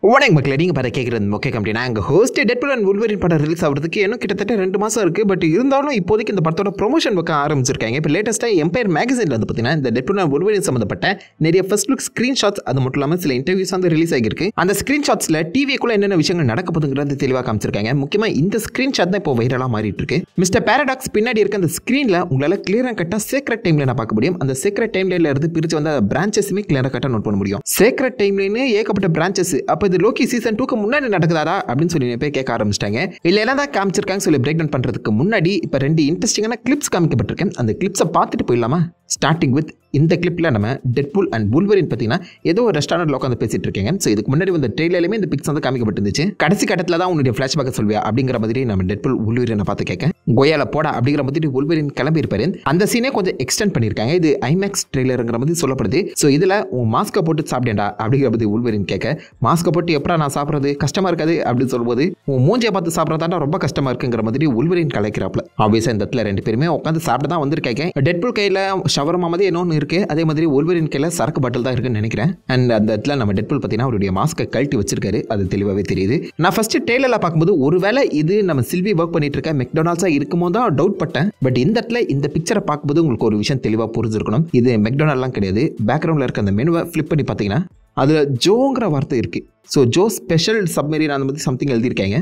வணக்கம் மக்களே, நீங்கள் பார்த்து கேட்குறது ஓகே கம்பெனி. நாங்கள் ஹோஸ்ட் டெட்பூல் அண்ட் வுல்வரின் படம் ரிலீஸ் ஆகிறதுக்கு இன்னும் கிட்டத்தட்ட 2 மாதம் இருக்குது. பட் இருந்தாலும் இப்போதைக்கு இந்த படத்தோட ப்ரொமோஷன் வைக்க ஆரம்பிச்சிருக்காங்க. இப்போ லேட்டஸ்ட்டாக எம்பையர் மேகசினில் வந்து பார்த்தீங்கன்னா இந்த டெட்பூல் அண்ட் வுல்வரின் சம்மந்தப்பட்ட நிறைய ஃபர்ஸ்ட் லுக் ஸ்க்ரீன்ஷாட்ஸ், அது மட்டும் இல்லாமல் சில இன்டர்வியூஸ் வந்து ரிலீஸ் ஆகிருக்கு. அந்த ஸ்க்ரீன்ஷாட்ஸில் டிவிக்குள்ளே என்னென்ன விஷயங்கள் நடக்க போகுதுங்கிறது தெளிவாக காமிச்சிருக்காங்க. முக்கியமாக இந்த ஸ்க்ரீன்ஷாட் தான் இப்போ வைரலாக மாறிட்டு இருக்கு. மிஸ்டர் பேரடாக்ஸ் பின்னாடி இருக்க அந்த ஸ்க்ரீனில் உங்களால் கிளியராக கட்டாக சீக்ரெட் டைம்லைன் பார்க்க முடியும். அந்த சீக்ரெட் டைம்லைனில் இருந்து பிரித்து வந்த பிரான்ச்சஸுமே கிளியராக கட்டாக நோட் பண்ண முடியும். சீக்ரெட் டைம்லைன் ஏகப்பட்ட பிரான்ச்சஸ். அப்போ இது லோக்கி சீசன் 2 முன்னாடி நடக்குதாடா அப்படின்னு சொல்லி போய் கேட்க ஆரம்பிச்சிட்டாங்க. இல்ல என்ன தான் காமிச்சிருக்காங்க சொல்லி பிரேக் டவுன் பண்றதுக்கு முன்னாடி இப்போ 2 இன்ட்ரெஸ்டிங்கான கிளிப்ஸ் காமிக்கப்பட்டிருக்கேன். அந்த கிளிப்ஸை பார்த்துட்டு போயிடலாமா? ஸ்டார்டிங் வித் இந்த கிளிப்பில் நம்ம டெட்பூல் அண்ட் வுல்வரின் பார்த்தீங்கன்னா ஏதோ ஒரு ரெஸ்டாரண்ட்ல உட்காந்து பேசிட்டு இருக்கேங்க. ஸோ இதுக்கு முன்னாடி வந்து ட்ரெயிலருமே இந்த பிக்ஸ் வந்து காமிக்கப்பட்டிருந்துச்சு. கடைசி கட்டத்தில் தான் உன்னுடைய ஃபிளாஷ்பேக்கை சொல்வியா அப்படிங்கிற மாதிரி நம்ம டெட்பூல் வுல்வரினை பார்த்து கேட்க, கோயால போடா அப்படிங்கிற மாதிரி வுல்வரின் கிளம்பி இருப்பாரு. அந்த சீனே கொஞ்சம் எக்ஸ்டெண்ட் பண்ணியிருக்காங்க. இது ஐமேக்ஸ் ட்ரெயிலருங்கிற மாதிரி சொல்லப்படுது. ஸோ இதில் உன் மாஸ்கை போட்டு சாப்பிடேன்டா அப்படிங்கிற மாதிரி வுல்வரின் கேட்க, மாஸ்கை போட்டு எப்படா நான் சாப்பிட்றது, கஷ்டமா இருக்காது அப்படின்னு சொல்லும்போது, உன் மூஞ்சியை பார்த்து சாப்பிட்றதா ரொம்ப கஷ்டமா இருக்குங்கிற மாதிரி வுல்வரின் கலைக்கிறாப்ல. ஆப்வியஸா இந்த இடத்துல 2 பேருமே உட்காந்து சாப்பிட்டு தான் வந்திருக்காங்க. டெட்பூல் கையில் ஷவர்மா மாதிரி இன்னொன்று இருக்கு. அதே மாதிரி வுல்வரின் கையில் சரக்கு பாட்டில் தான் இருக்குன்னு நினைக்கிறேன். அண்ட் அந்த இடத்துல நம்ம டெட்பூல் பார்த்தீங்கன்னா அவருடைய மாஸ்கை கழட்டி வச்சிருக்காரு. அது தெளிவாகவே தெரியுது. நான் ஃபர்ஸ்ட் ட்ரெயிலரில் பார்க்கும்போது ஒருவேளை இது நம்ம சில்வி ஒர்க் பண்ணிட்டு இருக்க மெக்டொனால்ட்ஸா இருக்குமோ தான் டவுட் பட்டேன். பட் இந்த இடத்துல இந்த பிக்சரை பார்க்கும்போது உங்களுக்கு ஒரு விஷயம் தெளிவாக புரிஞ்சிருக்கணும். இது மெக்டொனால்ட்லாம் கிடையாது. பேக்ரவுண்டில் இருக்க அந்த மெனுவை ஃபிளிப் பண்ணி பார்த்தீங்கன்னா அதில் ஜோங்கிற வார்த்தை இருக்கு. ஸோ ஜோ ஸ்பெஷல் சப்மெரின் அந்த மாதிரி சம்திங் எழுதியிருக்காங்க.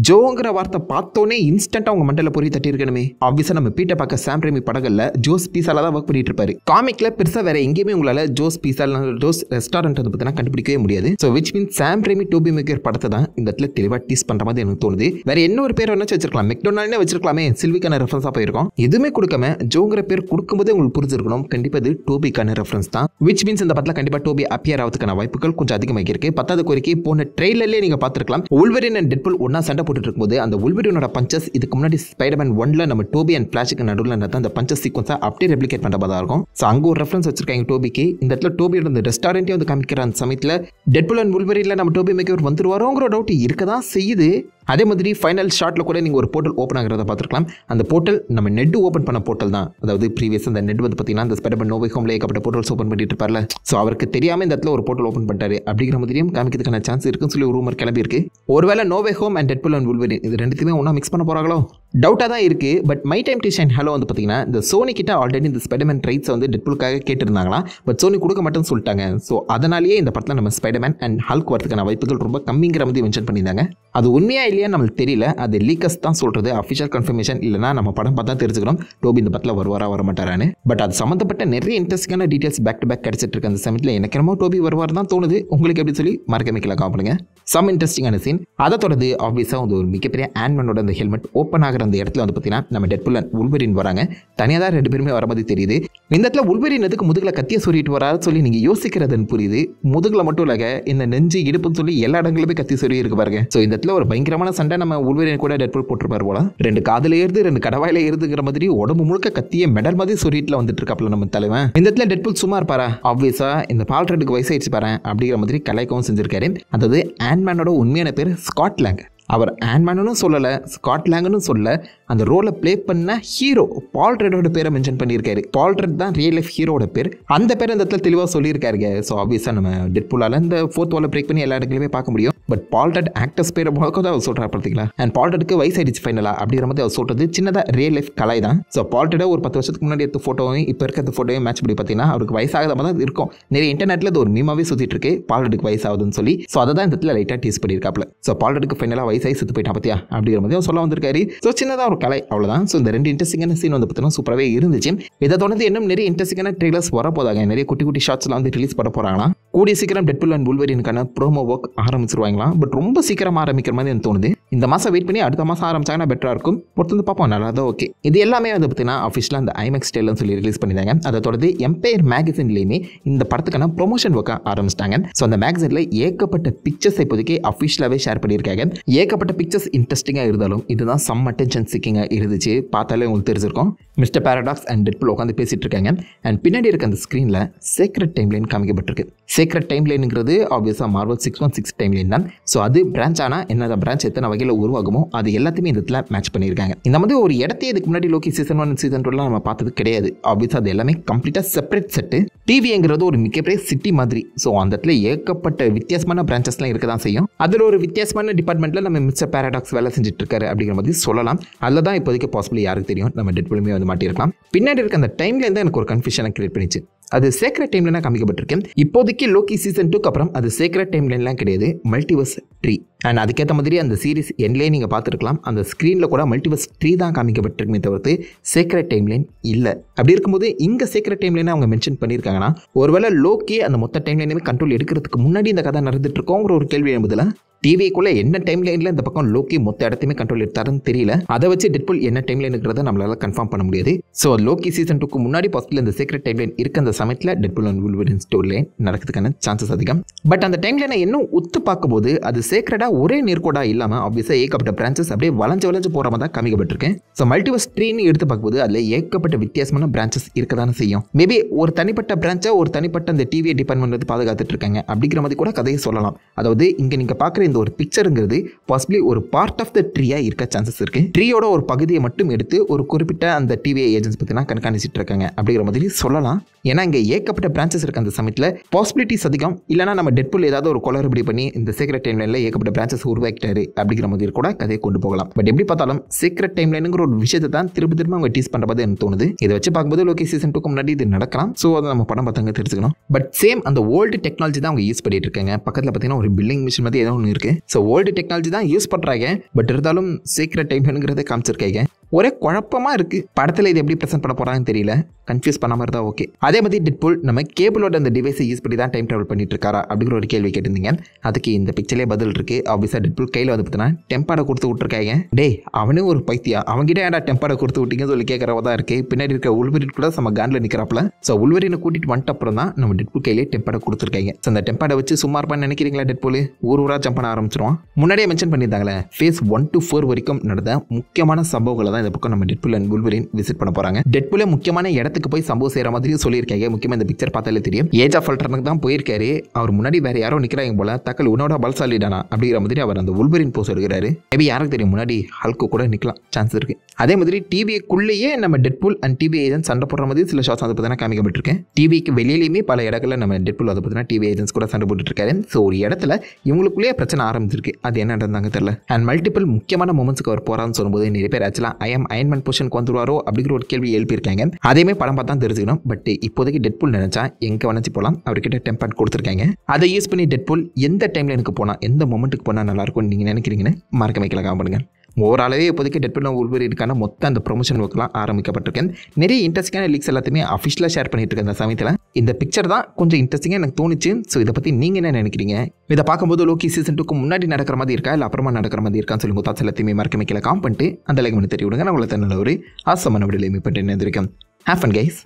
ஜோங்கிற வார்த்தை பார்த்தோன்னே இன்ஸ்டன்ட்டாக அவங்க மண்டல பொறி தட்டி இருக்கணுமே. ஆப்வியஸாக நம்ம பீட்டர் பார்க்க சாம் ரேமி படங்களில் ஜோஸ் பீஸால தான் ஒர்க் பண்ணிட்டு இருப்பாரு. காமிக்ல பெருசாக வேற எங்கேயுமே உங்களால் ஜோஸ் பீஸா ஜோஸ் ரெஸ்டாரண்ட் வந்து பார்த்தீங்கன்னா கண்டுபிடிக்கவே முடியாது. So which mean Sam Raimi Tobey Maguire படத்தை தான் இந்த இடத்துல தெளிவாக டீஸ் பண்ணுற மாதிரி எனக்கு தோணுது. வேற இன்னொரு பேர் என்ன வச்சிருக்கலாம், மெக்டொனால்ட்னே வச்சிருக்கலாமே. சில்விக்கான ரெஃபரன்ஸாக போயிருக்கோம். எதுவுமே கொடுக்காம ஜோங்கிற பேர் கொடுக்கும்போதே உங்களுக்கு புரிஞ்சிருக்கணும். கண்டிப்பாக இது டோபிக்கான ரெஃபரன்ஸ் தான். விச் மீன்ஸ் இந்த படத்தில் கண்டிப்பாக டோபி அப்பியர் ஆகிறதுக்கான வாய்ப்புகள் கொஞ்சம் அதிகமாக இருக்கு. 10வது கோரிக்கை போன ட்ரெயிலர்லேயே நீங்க பார்த்துருக்கலாம். வுல்வரின் அண்ட் டெட்பூல் ஒன்னா சண்டை போட்டுட்டு இருக்கும்போது அந்த வுல்வரினோட பஞ்சஸ் இதுக்கு முன்னாடி ஸ்பைடர்மேன் 1ல நம்ம டோபி அண்ட் ஃபிளாஷுக்கு நடுவில் நடந்த அந்த பஞ்சஸ் சீக்வன்ஸை அப்படியே ரெப்ளிகேட் பண்ணுற மாதிரி இருக்கும். ஸோ அங்கே ஒரு ரெஃபரன்ஸ் வச்சிருக்காங்க டோபிக்கு. இந்த இடத்துல டோபியோட அந்த ரெஸ்டாரண்ட்டே வந்து காமிக்கிற அந்த சமயத்தில் டெட்பூல் அண்ட் வுல்வரின்ல நம்ம டோபி மேக்கர் வந்துருவாரோங்கிற டவுட் இருக்க தான் செய்யுது. அதே மாதிரி ஃபைனல் ஷாட்டில் கூட நீங்கள் ஒரு போர்ட்டல் ஓப்பன் ஆகிறத பார்த்துருக்கலாம். அந்த போர்ட்டல் நம்ம நெட் ஓப்பன் பண்ண போர்ட்டல் தான். அதாவது ப்ரீவியஸ் அந்த நெட் வந்து பார்த்தீங்கன்னா அந்த ஸ்பைடர்மேன் நோ வே ஹோம்ல ஏகப்பட்ட போர்ட்டல்ஸ் ஓப்பன் பண்ணிட்டு இருப்பார்ல. ஸோ அவருக்கு தெரியாமல் இந்த இடத்துல ஒரு போர்ட்டல் ஓப்பன் பண்ணிட்டாரு அப்படிங்கிற மாதிரியும் காமிக்கிறதுக்கான சான்ஸ் இருக்குன்னு சொல்லி ஒரு ரூமர் கிளம்பி இருக்கு. ஒருவேளை no way home and Deadpool and Wolverine இது 2த்தையுமே ஒன்றா மிக்ஸ் பண்ண போகிறாங்களோ டவுட்டாக தான் இருக்கு. But my time to shine hello வந்து பார்த்தீங்கன்னா இந்த சோனி கிட்ட ஆல்ரெடி இந்த ஸ்பைடர்மேன் ரைட்ஸை வந்து டெட்பூலுக்காக கேட்டிருந்தாங்களா. பட் சோனி கொடுக்க மாட்டேன்னு சொல்லிட்டாங்க. ஸோ அதனாலேயே இந்த படத்தில் நம்ம ஸ்பைடர்மேன் அண்ட் ஹல்க் வரதுக்கான வாய்ப்புகள் ரொம்ப கம்மிங்கிற மாதிரி மென்ஷன் பண்ணியிருந்தாங்க. அது உண்மையா இல்லையா நம்மளுக்கு தெரியல. அது லீக்கர்ஸ் தான் சொல்றது. அஃபிஷியல் கன்ஃபர்மேஷன் இல்லைனா நம்ம படம் பார்த்தா தெரிஞ்சுக்கிறோம் டோபி இந்த படத்தில் வருவாரா வரமாட்டாரான்னு. பட் அது சம்மந்தப்பட்ட நிறைய இன்ட்ரெஸ்டிங்கான டீடைல்ஸ் பேக் டு பேக் கிடைச்சிட்டு இருக்கு. அந்த சமயத்தில் எனக்கு என்னமோ டோபி வருவார் தான் தோணுது. உங்களுக்கு எப்படி சொல்லி மறக்காம கீழே காமெண்ட் பண்ணுங்க. சம் இன்ட்ரெஸ்டிங்கான சீன். அதை தொடர்ந்து ஆப்வியஸாக வந்து ஒரு மிகப்பெரிய ஆண்ட்மேனோட அந்த ஹெல்மெட் ஓப்பன் ஆகிற அந்த இடத்துல வந்து பார்த்தீங்கன்னா நம்ம டெட்பூல் அண்ட் வுல்வரின் வராங்க. தனியாக தான் 2 பேருமே வர மாதிரி தெரியுது. இந்த இடத்துல வுல்வரின் எதுக்கு முதுகில் கத்தியை சொல்லிட்டு வராது சொல்லி நீங்கள் யோசிக்கிறதுன்னு புரியுது. முதுகில் மட்டும் இல்லைங்க, இந்த நெஞ்சு இடுப்புன்னு சொல்லி எல்லா இடங்களுமே கத்தி சொல்லி இருக்கு பாருங்க. ஸோ இந்த இடத்துல ஒரு பயங்கரமான சண்டை நம்ம வுல்வரின் கூட டெட்பூல் போட்டுருப்பார் போல. 2 காதுல ஏறுது 2 கடவாயில ஏறுதுங்கிற மாதிரி உடம்பு முழுக்க கத்திய மெடல் மாதிரி சொல்லிட்டுல வந்துட்டு இருக்காப்ல நம்ம தலைவன். இந்த இடத்துல டெட்பூல் சும்மா இருப்பாரா? ஆப்வியஸா இந்த பால்ரெட்டுக்கு வயசாயிடுச்சு பாரு அப்படிங்கிற மாதிரி கலாய்க்கவும் செஞ்சிருக்காரு. அதாவது ஆண்ட்மேனோட உண்மையான பேர் ஸ்காட் லாங். அவர் ஆண்ட்மேனும் சொல்லலை, ஸ்காட் லாங்னு சொல்ல. அந்த ரோலை பிளே பண்ண ஹீரோ பால் ரெட்டோட பேரை மென்ஷன் பண்ணியிருக்காரு. பால் ரெட் தான் ரியல் லைஃப் ஹீரோட பேர். அந்த பேர் இந்த இடத்துல தெளிவாக சொல்லியிருக்காருங்க. ஸோ ஆப்வியஸாக நம்ம டெட்பூலால் இந்த 4th வாலை பிரேக் பண்ணி எல்லா இடங்களுமே பார்க்க முடியும். பட் பால் ரெட் ஆக்டர்ஸ் பேரை முழக்கம் தான் அவர் சொல்கிறார் பார்த்தீங்களா. அண்ட் பால் ரெட்டுக்கு வயசாயிடுச்சு ஃபைனலாக அப்படிங்கிற மாதிரி அவர் சொல்கிறது சின்னதாக ரியல் லைஃப் கலை தான். ஸோ பால் ரெட்டை ஒரு 10 வருஷத்துக்கு முன்னாடி எடுத்த ஃபோட்டோவும் இப்போ இருக்க அந்த ஃபோட்டோவும் மேட்ச் பண்ணி பார்த்தீங்கன்னா அவருக்கு வயசாகாத மாதிரி தான் இருக்கும். நிறைய இன்டர்நெட்டில் அது ஒரு மீமாவே சுற்றிட்டு இருக்கு பால் ரெட்டுக்கு வயசாகுதுன்னு சொல்லி. ஸோ அதை தான் இந்த இடத்துல லைட்டாக டீஸ் பண்ணியிருக்காப்ல. ஸோ பால் ரெட்டுக்கு ஃபைனலாக வயசாகி சுற்றி போயிட்டா பத்தியா அப்படிங்கிற மாதிரி சொல்ல வந்திருக்காரு. ஸோ சின்னதாக ஒரு கலை அவ்வளோதான். ஸோ இந்த 2 இன்ட்ரெஸ்டிங்கான சீன் வந்து பார்த்தீங்கன்னா சூப்பராகவே இருந்துச்சு. இதை தொடர்ந்து இன்னும் நிறைய இன்ட்ரெஸ்டிங்கான ட்ரெய்லர்ஸ் வர போதாங்க. நிறைய குட்டி குட்டி ஷார்ட்ஸ்லாம் வந்து ரிலீஸ் பண்ண போகிறாங்களா. கூடிய சீக்கிரம் டெட்பூல் அண்ட் வுல்வரினுக்கான ப்ரோமோ ஒர்க் ஆரம்பிச்சிருவாங்களாம். பட் ரொம்ப சீக்கிரமாக ஆரம்பிக்கிற மாதிரி எனக்கு தோணுது. இந்த மாதம் வெயிட் பண்ணி அடுத்த மாதம் ஆரம்பிச்சாங்கன்னா பெட்டராக இருக்கும். பொறுத்து வந்து பார்ப்போம். நல்லா தான் ஓகே. இது எல்லாமே வந்து பார்த்தீங்கன்னா அஃபிஷியலாக அந்த ஐமேக்ஸ் ட்ரெய்லர்னு சொல்லி ரிலீஸ் பண்ணிட்டாங்க. அதை தொடர்ந்து எம்பையர் மேகசின்லேயுமே இந்த படத்துக்கான ப்ரொமோஷன் ஒர்க் ஆரம்பிச்சிட்டாங்க. ஸோ அந்த மேகசினில் ஏகப்பட்ட பிக்சர்ஸ் இப்போதைக்கு அஃபிஷியலாகவே ஷேர் பண்ணியிருக்காங்க. ஏகப்பட்ட பிக்சர்ஸ் இன்ட்ரெஸ்டிங்காக இருந்தாலும் இதுதான் சம் அட்டென்ஷன் சீக்கிங்காக இருந்துச்சு. பார்த்தாலே உங்களுக்கு தெரிஞ்சிருக்கும். மிஸ்டர் பேரடாக்ஸ் அண்ட் டெட்பூல் உட்காந்து பேசிட்டு இருக்காங்க. அண்ட் பின்னாடி இருக்க அந்த ஸ்க்ரீனில் சீக்ரெட் டைம்லைன் காமிக்கப்பட்டிருக்கு. சீக்ரெட் டைம்லைனுங்கிறது ஆப்வியஸாக மார்வல் 616 டைம்லைன் தான். ஸோ அது பிரான்ச் ஆனால் என்னதான் பிரான்ச் எத்தனை வகையில் உருவாகுமோ அது எல்லாத்தையுமே இந்த இடத்துல மேட்ச் பண்ணியிருக்காங்க. இந்த மாதிரி ஒரு இடத்தையே இதுக்கு முன்னாடி லோக்கி சீசன் 1 சீசன் 2 நம்ம பார்த்தது கிடையாது. ஆப்வியஸாக அது எல்லாமே கம்ப்ளீட்டாக செப்பரேட் செட்டு. டிவிங்கிறது ஒரு மிகப்பெரிய சிட்டி மாதிரி. ஸோ அந்த இடத்துல ஏகப்பட்ட வித்தியாசமான பிரான்ச்சஸ்லாம் இருக்க தான் செய்யும். அதில் ஒரு வித்தியாசமான டிபார்ட்மெண்ட்டில் நம்ம மிஸ்டர் பேரடாக்ஸ் வேலை செஞ்சுட்டு இருக்காரு அப்படிங்கிற மாதிரி சொல்லலாம். அதில் தான் இப்போதைக்கு பாசிபிள் யாருக்கு தெரியும், நம்ம டெட்பூலுமே வந்து மாட்டியிருக்கலாம். பின்னாடி இருக்க அந்த டைம்ல தான் எனக்கு ஒரு கன்ஃபியூஷனை கிரியேட் பண்ணிச்சு. அது சேக்ரெட் டைம்லைனா காமிக்கப்பட்டிருக்கு. இப்போதைக்கு லோக்கி சீசன் 2 அப்புறம் அது சேக்ரெட் டைம்லைன்லாம் கிடையாது, மல்டிவர்ஸ் ட்ரீ. அண்ட் அதுக்கேற்ற மாதிரி அந்த சீரிஸ் எண்ட்லேயே நீங்கள் பார்த்துருக்கலாம், அந்த ஸ்க்ரீனில் கூட மல்டிவர்ஸ் ட்ரீ தான் காமிக்கப்பட்டிருக்குமே தவிர்த்து சேக்ரெட் டைம்லைன் இல்லை. அப்படி இருக்கும்போது இங்கே சேக்ரெட் டைம்லைனை அவங்க மென்ஷன் பண்ணியிருக்காங்கன்னா ஒருவேளை லோக்கி அந்த மொத்த டைம்லைனுமே கண்ட்ரோல் எடுக்கிறதுக்கு முன்னாடி இந்த கதை நடந்துட்டு இருக்கோங்கிற ஒரு கேள்வி எழும்புதில் டிவிக்குள்ளே என்ன டைம் லைனில் இந்த பக்கம் லோக்கி மொத்த இடத்தையுமே கண்ட்ரோல் எடுத்தாருன்னு தெரியல. அதை வச்சு டெட்பூல் என்ன டைம் லைனுங்கிறத நம்மளால கன்ஃபார்ம் பண்ண முடியாது. ஸோ லோக்கி சீசன் 2க்கு முன்னாடி பாசிபிள் இந்த சீக்ரெட் டைம் லைன் இருக்க அந்த சமயத்தில் டெட்பூல் அண்ட் வூல்வரின் ஸ்டோரி லைன் நடக்கிறதுக்கான சான்சஸ் அதிகம். பட் அந்த டைம் லைனை இன்னும் ஒத்து பார்க்கும்போது அது சேக்ரெட்டாக ஒரே நேர்கோடா இல்லாமல் ஆப்வியஸாக ஏகப்பட்ட பிரான்ச்சஸ் அப்படியே வளைஞ்சு போகிற மாதிரி தான் காமிக்கப்பட்டிருக்கேன். ஸோ மல்டிவர்ஸ் ட்ரீன்னு எடுத்து பார்க்கும்போது அதில் ஏகப்பட்ட வித்தியாசமான பிரான்ச்சஸ் இருக்க தானே செய்யும். மேபி ஒரு தனிப்பட்ட பிரான்ச்சை ஒரு தனிப்பட்ட அந்த டிவி டிபார்ட்மெண்ட் வந்து பாதுகாத்துட்டு இருக்காங்க அப்படிங்கிற மாதிரி கூட கதையை சொல்லலாம். அதாவது இங்கே நீங்கள் பார்க்குற இந்த ஒரு பிக்சருங்கிறது பாசிபிளி ஒரு பார்ட் ஆஃப் த ட்ரீயா இருக்க சான்சஸ் இருக்கு. ட்ரீயோட ஒரு பகுதியை மட்டும் எடுத்து ஒரு குறிப்பிட்ட அந்த டிவி ஏஜென்ட்ஸ் பற்றினா கண்காணிச்சிட்டு இருக்காங்க அப்படிங்கிற மாதிரி சொல்லலாம். ஏன்னா இங்கே ஏகப்பட்ட பிரான்ச்சஸ் இருக்கு அந்த சமயத்தில் பாசிபிலிட்டிஸ் அதிகம். இல்லைனா நம்ம டெட்பூல் ஏதாவது ஒரு கொலரபடி பண்ணி இந்த சீக்ரெட் டைம்லைனில் ஏகப்பட்ட பிரான்ச்சஸ் உருவாக்கிட்டாரு அப்படிங்கிற மாதிரி கூட கதையை கொண்டு போகலாம். பட் எப்படி பார்த்தாலும் சீக்ரெட் டைம்லைனுங்கிற ஒரு விஷயத்தை தான் திரும்ப அவங்க டீஸ் பண்ணுற மாதிரி எனக்கு தோணுது. இதை வச்சு பார்க்கும்போது லோக்கி சீசன் 2க்கு முன்னாடி இது நடக்கலாம். ஸோ அதை நம்ம படம் பார்த்தாங்க தெரிஞ்சுக்கணும். பட் சேம் அந்த ஓல்டு டெக்னாலஜி தான் அவங்க யூஸ் பண்ணிட்டு இருக்காங்க. பக்கத்தில் பார்த்தீங்கன்னா ஒரு பில்டிங் மிஷின் மாதிரி ஏதோ ஒன்று இருக்கு. ஸோ ஓல்டு டெக்னாலஜி தான் யூஸ் பண்ணுறாங்க. பட் இருந்தாலும் சீக்ரெட் டைம்லைனுங்கிறத காமிச்சிருக்காங்க. ஒரே குழப்பமா இருக்கு. படத்தில் இது எப்படி ப்ரெசென்ட் பண்ண போறாங்கன்னு தெரியல. கன்ஃபியூஸ் பண்ணாம இருந்தா ஓகே. அதே மாதிரி டெட்பூல் நம்ம கேபிளோட அந்த டிவைஸை யூஸ் பண்ணி தான் டைம் ட்ராவல் பண்ணிட்டு இருக்காரா அப்படிங்கிற ஒரு கேள்வி கேட்டிருந்தீங்க. அதுக்கு இந்த பிக்சர்லேயே பதில் இருக்கு. ஆப்வியஸாக டெட்பூல் கையில் வந்து பார்த்தீங்கன்னா டெம்பாடை கொடுத்து விட்டுருக்காங்க. டே அவனே ஒரு பைத்தியா, அவங்ககிட்ட ஏன்டா டெம்பாடை கொடுத்து விட்டீங்கன்னு சொல்லி கேட்கறவ தான் இருக்கு. பின்னாடி இருக்க உள்வரின் கூட நம்ம காண்டில் நிற்கிறாப்புல. ஸோ உள்வரினை கூட்டிட்டு வந்துட்டு அப்புறம் தான் நம்ம டெட்பூல் கையிலேயே டெம்பாடை கொடுத்துருக்காங்க. ஸோ அந்த டெம்பாடை வச்சு சும்மா இருப்பான்னு நினைக்கிறீங்களா டெட்பூல்? ஊரா ஜம்ப் பண்ண ஆரம்பிச்சிருவான். முன்னாடியே மென்ஷன் பண்ணியிருந்தாங்களே ஃபேஸ் 1 to 4 வரைக்கும் நடந்த முக்கியமான சம்பவங்களை தான் இந்த பக்கம் நம்ம டெட்பூல் அண்ட் வூல்வரின் விசிட் பண்ண போறாங்க. டெட்பூலே முக்கியமான இடத்துக்கு போய் சம்பவம் செய்யற மாதிரி சொல்லியிருக்காங்க. முக்கியமாக இந்த பிக்சர் பார்த்தாலே தெரியும். ஏஜ் ஆஃப் அல்ட்ரானுக்கு தான் போயிருக்காரு. அவர் முன்னாடி வேற யாரோ நிற்கிறாங்க போல. தக்கல் உன்னோட பல்சாலிடானா அப்படிங்கிற மாதிரி அவர் அந்த வூல்வரின் போஸ் எடுக்கிறாரு. மேபி யாருக்கு தெரியும், முன்னாடி ஹல்க்கு கூட நிற்கலாம் சான்ஸ் இருக்கு. அதே மாதிரி டிவிக்குள்ளேயே நம்ம டெட்பூல் அண்ட் டிவி ஏஜென்ட்ஸ் சண்டை போடுற மாதிரி சில ஷாட்ஸ் வந்து பார்த்தீங்கன்னா காமிக்கப்பட்டிருக்கேன். டிவிக்கு வெளியிலேயுமே பல இடங்களில் நம்ம டெட்பூல் அதை பார்த்தீங்கன்னா டிவி ஏஜென்ட்ஸ் கூட சண்டை போட்டுட்டு இருக்காரு. ஸோ ஒரு இடத்துல இவங்களுக்குள்ளேயே பிரச்சனை ஆரம்பிச்சிருக்கு. அது என்ன நடந்தாங்க தெரியல. அண்ட் மல்டிபிள் முக்கியமான மூமெண்ட்ஸ்க்கு அவர் போறான்னு சொல்லும்போது நிறைய பேர் ஆக்சுவலாக அயன்மேன் பொசிஷனுக்கு வந்துருவாரோ அப்படிங்கிற ஒரு கேள்வி எழுப்பியிருக்காங்க. அதேமே படம் பார்த்தா தெரிஞ்சுக்கணும். பட் இப்போதைக்கு டெட்பூல் நினைச்சா எங்க வச்சு போகலாம். அவர்கிட்ட டெம்பர் கொடுத்துருக்காங்க. அதை யூஸ் பண்ணி டெட்பூல் எந்த டைம்ல எனக்கு போனா எந்த மொமெண்ட்டுக்கு போனால் நல்லா இருக்கும்னு நீங்க நினைக்கிறீங்கன்னு மறக்க வைக்கல காமெண்ட்டுங்க. ஓவராலவே இப்போதைக்கு டெட்பூல் வூல்வரினுக்கான மொத்த அந்த ப்ரொமோஷன் ஒர்க்லாம் ஆரம்பிக்கப்பட்டிருக்கேன். நிறைய இன்ட்ரெஸ்டிங்கான லீக்ஸ் எல்லாத்தையுமே அஃபிஷியலாக ஷேர் பண்ணிட்டு இருக்கேன். அந்த சமயத்தில் இந்த பிக்சர் தான் கொஞ்சம் இன்ட்ரெஸ்டிங்காக எனக்கு தோணுச்சு. ஸோ இதை பற்றி நீங்கள் என்ன நினைக்கிறீங்க? இதை பார்க்கும்போது லோக்கி சீசன் 2க்கு முன்னாடி நடக்கிற மாதிரி இருக்கா இல்லை அப்புறமா நடக்கிற மாதிரி இருக்கான்னு சொல்லுங்க. தாட்ஸ் எல்லாத்தையுமே மறக்க வைக்கல காம் பண்ணிட்டு அந்த லைக் பண்ணி தெரிய விடுங்க. நான் உங்களை நல்ல ஒரு ஆசமான விடலை மீட் பண்ணிட்டு இருக்கேன். Have fun guys.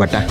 வட்டா.